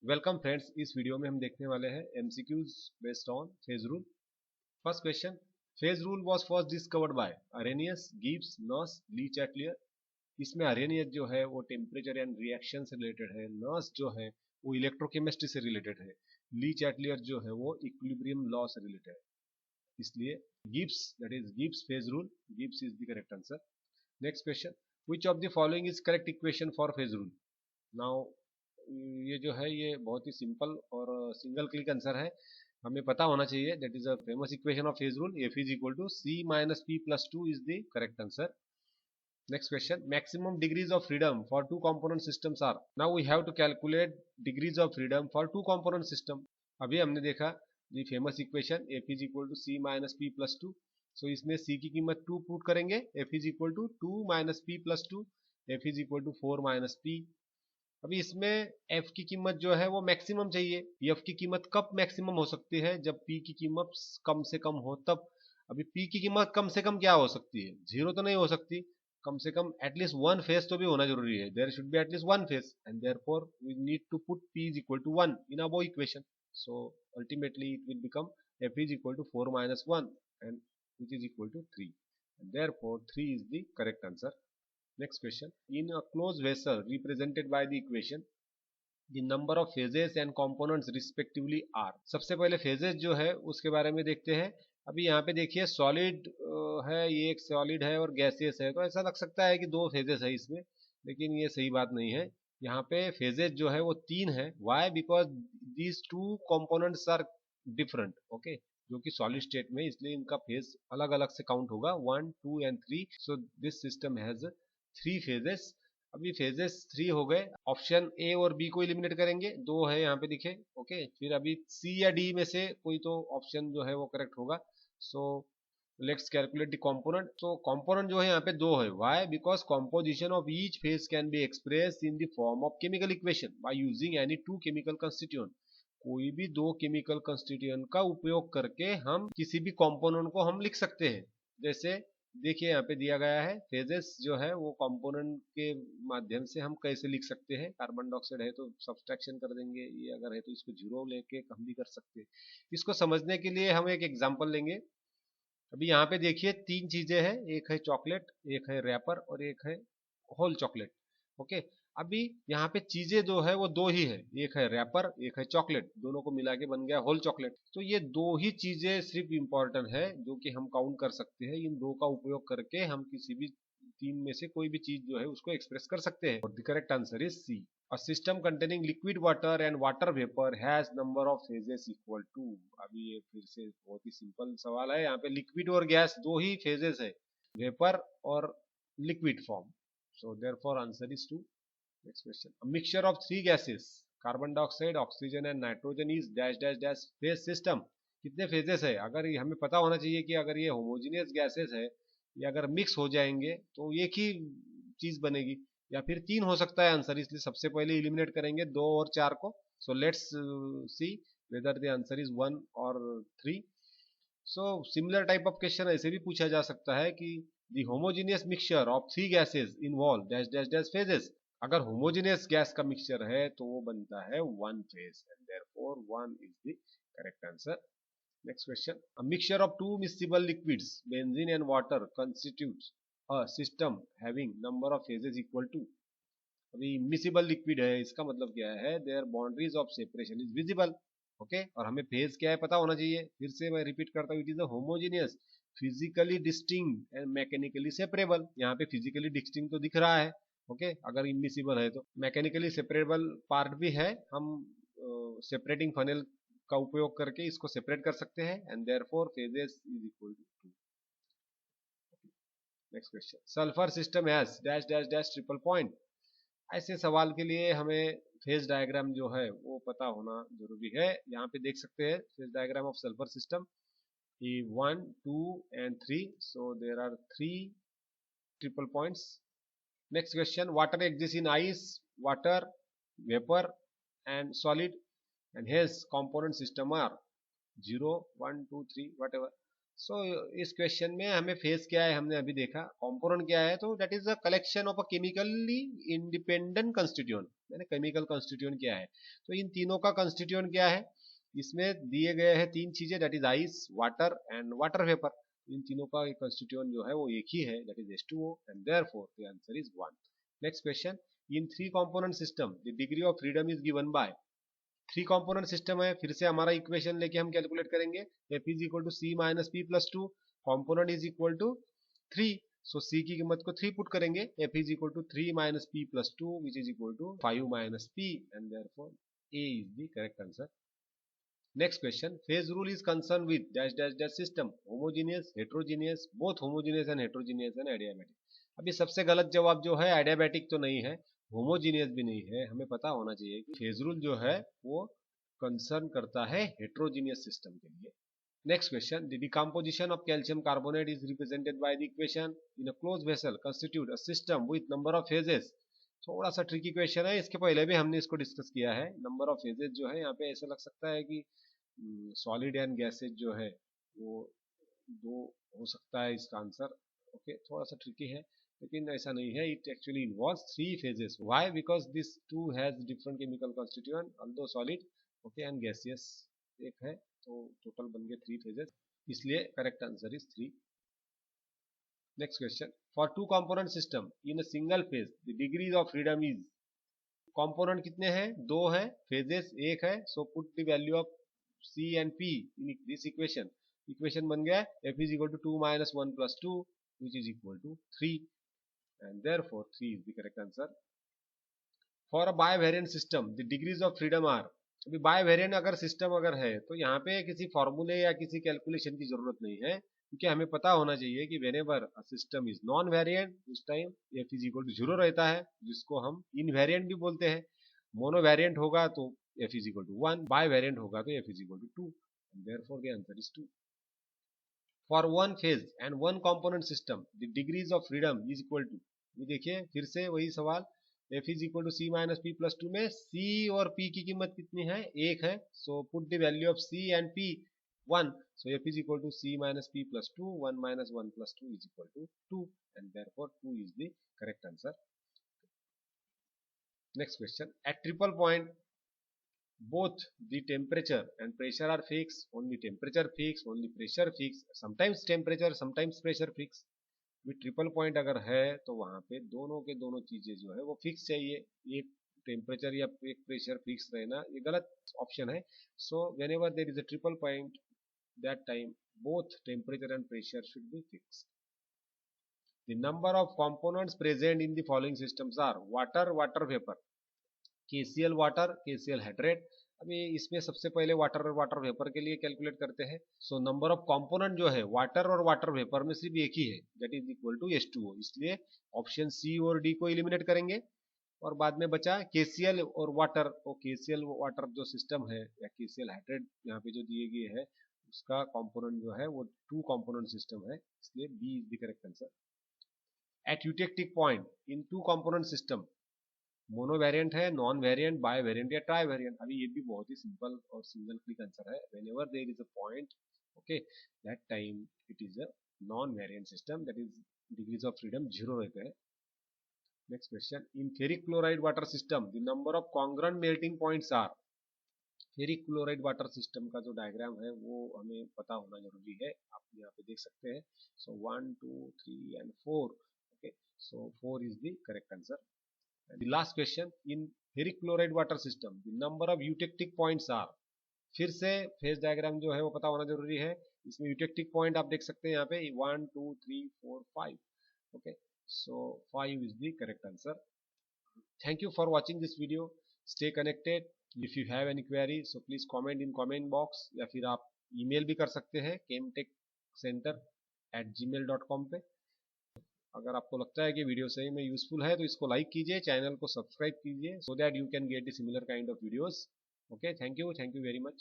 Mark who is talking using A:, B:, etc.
A: Welcome friends, इस video में हम देखने वाले हैं MCQs based on phase rule. First question, phase rule was first discovered by Arrhenius, Gibbs, nurse, Lee Chatelier. इसमें अरेनियस जो है वो टेम्परेचर एंड रिएक्शन से रिलेटेड है, नर्स जो है वो इलेक्ट्रोकेमिस्ट्री से रिलेटेड है, ली चैटलियर जो है वो इक्विलिब्रियम लॉ से रिलेटेड है। इसलिए Gibbs, that is Gibbs phase rule, Gibbs is the correct answer. Next question, which of the following is correct equation for phase rule. Now ये जो है ये बहुत ही सिंपल और सिंगल क्लिक आंसर है, हमें पता होना चाहिए। That is a famous equation of phase rule, F is equal to C minus P plus two is the correct answer. Next question, maximum degrees of freedom for two component systems are. Now we have to calculate degrees of freedom for two component system. अभी हमने देखा the famous equation F is equal to C minus P plus two. So इसमें C की कीमत 2 put करेंगे, F is equal to 2 minus P plus two, F is equal to 4 minus P. अभी इसमें f की कीमत जो है वो मैक्सिमम चाहिए। f की कीमत कब मैक्सिमम हो सकती है, जब p की कीमत कम से कम हो तब। अभी p की कीमत कम से कम क्या हो सकती है, जीरो तो नहीं हो सकती, कम से कम एटलीस्ट वन फेज तो भी होना जरूरी है। There should be at least one phase and therefore we need to put p is equal to 1 in above equation. So ultimately it will become f is equal to 4 minus 1 and which is equal to 3 and therefore 3 is the correct answer. Next question, in a closed vessel represented by the equation, the number of phases and components respectively are। सबसे पहले phases जो है उसके बारे में देखते हैं। अभी यहाँ पे देखिए सॉलिड है, ये एक सॉलिड है और गैसियस है, तो ऐसा लग सकता है कि दो फेजेस है इसमें, लेकिन ये सही बात नहीं है। यहाँ पे फेजेस जो है वो तीन है। Why? Because these two components are different, okay, जो कि सॉलिड स्टेट में, इसलिए इनका फेज अलग अलग से काउंट होगा, 1 2 and 3। So this system has 3 phases. अभी फेजेस 3 हो गए, ऑप्शन ए और बी को एलिमिनेट करेंगे, दो है यहाँ पे दिखे, ओके। फिर अभी सी या डी में से कोई तो ऑप्शन जो है वो करेक्ट होगा। So let's calculate the component. तो कंपोनेंट जो है यहाँ पे दो है। Why? Because composition of each phase can be express in the form of chemical equation by using any two chemical constituent. कोई भी दो केमिकल कंस्टिट्यूएंट का उपयोग करके हम किसी भी कंपोनेंट को हम लिख सकते हैं। जैसे देखिए यहाँ पे दिया गया है, फेजेस जो है वो कंपोनेंट के माध्यम से हम कैसे लिख सकते हैं। कार्बन डाइऑक्साइड है तो सब्सट्रैक्शन कर देंगे, ये अगर है तो इसको जीरो लेके हम भी कर सकते हैं। इसको समझने के लिए हम एक एग्जांपल लेंगे। अभी यहाँ पे देखिए तीन चीजें हैं, एक है चॉकलेट, एक है रैपर और एक है होल चॉकलेट, ओके। अभी यहाँ पे चीजें जो है वो दो ही है, एक है रैपर एक है चॉकलेट, दोनों को मिला के बन गया होल चॉकलेट। तो ये दो ही चीजें सिर्फ इंपॉर्टेंट है जो कि हम काउंट कर सकते हैं। इन दो का उपयोग करके हम किसी भी तीन में से कोई भी चीज जो है उसको एक्सप्रेस कर सकते हैं। The correct answer is C. A system containing liquid water and water vapor has number of phases equal to। अभी ये फिर से बहुत ही सिंपल सवाल है। यहाँ पे लिक्विड और गैस दो ही फेजेस है, वेपर और liquid form. So therefore answer is 2। Next question, a mixture of three gases, carbon dioxide, oxygen and nitrogen is dash dash dash phase system. कितने फेजेस है? अगर ये हमें पता होना चाहिए कि अगर ये होमोजेनियस गैसेस है, ये अगर मिक्स हो जाएंगे तो एक ही चीज बनेगी, या फिर तीन हो सकता है आंसर, इसलिए सबसे पहले इलिमिनेट करेंगे दो और चार को। So let's see whether the answer is 1 और 3। So similar type of question ऐसे भी पूछा जा सकता है कि the homogeneous mixture of three gases involve dash dash dash phases. अगर होमोजेनियस गैस का मिक्सचर है तो वो बनता है one phase and therefore 1 is the correct answer. Next question, a mixture of two miscible liquids, benzene and water, constitutes a system having number of phases equal to। अभी miscible liquid है, इसका मतलब क्या है? their boundaries of separation is visible, okay. और हमें phase क्या है पता होना चाहिए। फिर से मैं रिपीट करता हूँ, it is a homogeneous, physically distinct and mechanically separable. यहाँ पे फिजिकली डिस्टिंक्ट तो दिख रहा है, ओके। अगर इमिसिबल है तो मैकेनिकली सेपरेबल पार्ट भी है, हम सेपरेटिंग फनेल का उपयोग करके इसको सेपरेट कर सकते हैं and therefore phases is equal to 2। Next question, sulphur system has dash dash dash triple point. ऐसे सवाल के लिए हमें फेज डायग्राम जो है वो पता होना जरूरी है। यहाँ पे देख सकते हैं phase diagram of sulphur system, 1 2 and 3। so there are 3 triple points। next question, water exists in ice, water, vapor and solid and hence component system are 0 1 2 3 whatever। सो इस क्वेश्चन में हमें फेज क्या है हमने अभी देखा, कंपोनेंट क्या है, तो that is a collection of a chemically independent constituent. मैंने केमिकल कॉन्स्टिट्यूएंट क्या है। तो इन तीनों का कॉन्स्टिट्यूएंट क्या है, इसमें दिए गए हैं तीन चीजें, that is ice, water and water vapour. इन तीनों का कॉन्स्टिट्यूएंट जो है वो एक ही है, that is H2O, and therefore the answer is 1। Next question, in three component system the degree of freedom is given by. Three component system है, फिर से हमारा इक्वेशन लेके हम कैलकुलेट करेंगे। F is equal to C minus P plus 2, component is equal to 3, so C की कीमत को 3 पुट करेंगे। F is equal to 3 minus P plus 2 which is equal to 5 minus P, and therefore A is the correct answer. Next question, phase rule is concern with dash dash dash system, homogeneous, heterogeneous, both homogeneous and heterogeneous and adiabatic. अभी सबसे गलत जवाब जो है adiabatic तो नहीं है, homogeneous भी नहीं है। हमें पता होना चाहिए कि फेज रूल जो है वो कंसर्न करता है हेट्रोजीनियस सिस्टम के लिए। Next question, the decomposition of calcium carbonate is represented by the equation in a close vessel constitute a system with number of phases. थोड़ा सा ट्रिकी क्वेश्चन है, इसके पहले भी हमने इसको डिस्कस किया है। नंबर ऑफ फेजेस जो है यहाँ पे ऐसा लग सकता है कि सॉलिड एंड गैसेज जो है वो दो हो सकता है इसका आंसर। ओके, थोड़ा सा ट्रिकी है लेकिन ऐसा नहीं है, it actually involves three phases. Why? Because this two has different chemical constituent although solid, okay, and gaseous एक है, तो टोटल बन गए थ्री फेजेस, इसलिए correct answer is 3। Next question, for two component system in a single phase the degrees of freedom is. Component कितने हैं? दो है, फेजेस एक है, so put the value of C and P in this equation। Equation बन गया F is equal to 2 minus 1 plus 2 which is equal to 3, and therefore 3 is the correct answer। For a bivariant system the degrees of freedom are। अभी बायवेरिएंट अगर system अगर है तो यहाँ पे किसी फॉर्मूले या किसी कैलकुलेशन की जरूरत नहीं है, क्योंकि हमें पता होना चाहिए कि whenever a system is non variant उस time F is equal to 0 रहता है, जिसको हम इनवेरिएंट भी बोलते हैं। मोनोवेरिएंट होगा तो F is equal to 1, बायवेरिएंट होगा तो F is equal to 2, and therefore the answer is 2। For one phase and one component system the degrees of freedom is equal to। ये देखिए फिर से वही सवाल, F is equal to C minus P plus 2 में C और P की कीमत कितनी है? एक है, so put the value of C and P 1, so F is equal to C minus P plus 2, 1 minus 1 plus 2 is equal to 2, and therefore 2 is the correct answer। Next question, at triple point both the temperature and pressure are fixed, only temperature fixed, only pressure fixed, sometimes temperature sometimes pressure fixed। With triple point अगर है तो वहां पे दोनों के दोनों चीजें जो है वो फिक्स चाहिए, एक टेम्परेचर या एक प्रेशर फिक्स रहना ये गलत ऑप्शन है। So whenever there is a triple point that time both temperature and pressure should be fixed. The number of components present in the following systems are water, water vapour, KCl water, KCl hydrate. अभी इसमें सबसे पहले water और water vapour के लिए calculate करते हैं। So number of component जो है वाटर और वाटर वेपर में सिर्फ एक ही है, that is equal to H2O, इसलिए ऑप्शन C और D को एलिमिनेट करेंगे और बाद में बचा KCl और वाटर। और KCl वाटर जो सिस्टम है या KCl हाइड्रेट यहाँ पे जो दिए गए है उसका कंपोनेंट जो है वो टू कंपोनेंट सिस्टम है, इसलिए B is the correct answer. At eutectic point in two component system monovariant है, नॉन वेरिएंट, बाय वेरिएंट या ट्राई वेरिएंट। अभी ये भी बहुत ही सिंपल और सिंगल क्लिक आंसर है, whenever there is a point okay that time it is a non variant system, that is degrees of freedom 0 रहते हैं। Next question, in ferric chloride water system the number of congruent melting points are. Ferric chloride water system का जो diagram है वो हमें पता होना जरूरी है, आप यहाँ पे देख सकते हैं। सो 1 2 3 and 4, okay, so 4 is the correct answer. The last question, in ferric chloride water system the number of eutectic points are। फिर से फेज डायग्राम जो है वो पता होना जरूरी है। इसमें यूटेक्टिक पॉइंट आप देख सकते हैं यहाँ पे 1 2 3 4 5, okay, so 5 is the correct answer. Thank you for watching this video, stay connected. If you have any query so please comment in comment box, या फिर आप ईमेल भी कर सकते हैं chemtechcenter@gmail.com पे। अगर आपको लगता है कि वीडियो सही में यूजफुल है तो इसको लाइक कीजिए, चैनल को सब्सक्राइब कीजिए, so that you can get the similar kind of videos. Okay, thank you very much.